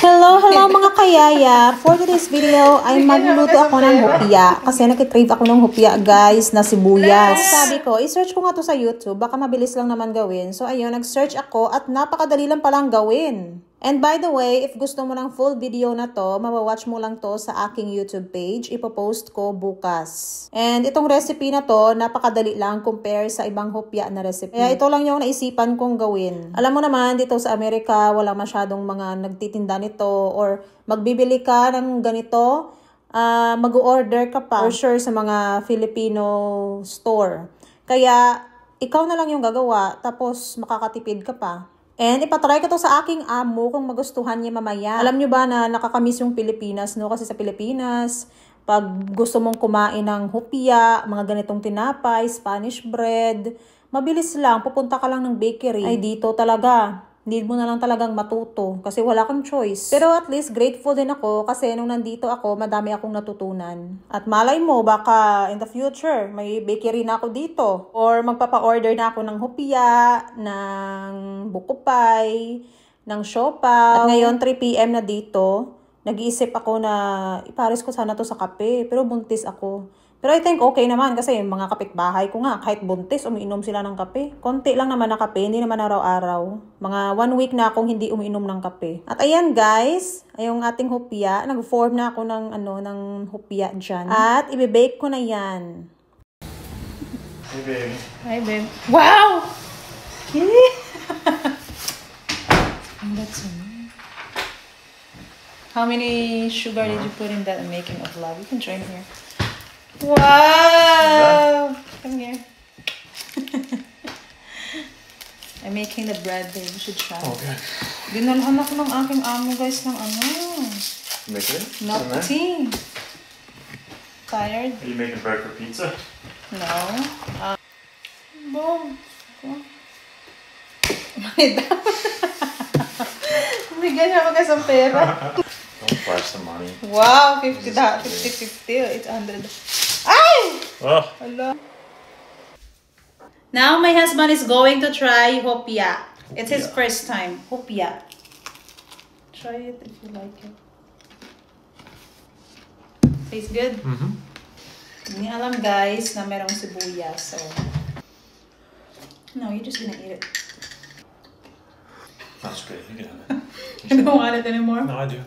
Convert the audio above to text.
Hello mga kayaya! For today's video ay magluluto ako ng hopya. Kasi nakitrave ako ng hopya guys na sibuyas. Sabi ko, i-search ko nga to sa YouTube. Baka mabilis lang naman gawin. So ayun, nag-search ako at napakadali lang palang gawin. And by the way, if gusto mo ng full video na to, mawawatch mo lang to sa aking YouTube page. Ipopost ko bukas. And itong recipe na to, napakadali lang compare sa ibang hopya na recipe. Kaya ito lang yung naisipan kong gawin. Alam mo naman, dito sa Amerika, wala masyadong mga nagtitinda nito or magbibili ka ng ganito, mag-order ka pa for sure sa mga Filipino store. Kaya, ikaw na lang yung gagawa, tapos makakatipid ka pa. And ipatry ko to sa aking amo kung magustuhan niya mamaya. Alam nyo ba na nakakamiss yung Pilipinas, no? Kasi sa Pilipinas, pag gusto mong kumain ng hopya, mga ganitong tinapay, Spanish bread, mabilis lang, pupunta ka lang ng bakery. Ay dito talaga, need mo na lang talagang matuto kasi wala kang choice. Pero at least grateful din ako kasi nung nandito ako, madami akong natutunan. At malay mo, baka in the future, may bakery na ako dito. Or magpapa-order na ako ng hopya, ng buko pie, ng siopaw. At ngayon, 3 PM na dito, nag-iisip ako na ipares ko sana to sa kape. Pero buntis ako. Pero I think okay naman kasi yung mga kapitbahay ko nga, kahit buntis, umiinom sila ng kape. Konti lang naman na kape, hindi naman araw-araw. Mga 1 week na akong hindi umiinom ng kape. At ayan guys, yung ating hopya. Nag-form na ako ng hopya dyan. At ibibake ko na yan. Hey baby. Hi babe. Wow! That's how many sugar did you put in that making of love? You can try here. Wow! Come here. I'm making the bread, babe. You should try. Okay. Dinalhan ako ng aking amo, guys, ng ano. Make it? Not tea. Tired? Are you making bread for pizza? No. Boom. Bigyan niya ako guys ang pera. Don't flash the money. Wow, 50, 800. Ay! Oh. Hello. Now my husband is going to try hopya. It's his first time. Hopya. Try it if you like it. Tastes good? Mm-hmm. Hindi alam guys na merong sibuyas. So, no, you're just gonna eat it. That's great. You can have it. You don't want it anymore? No, I do.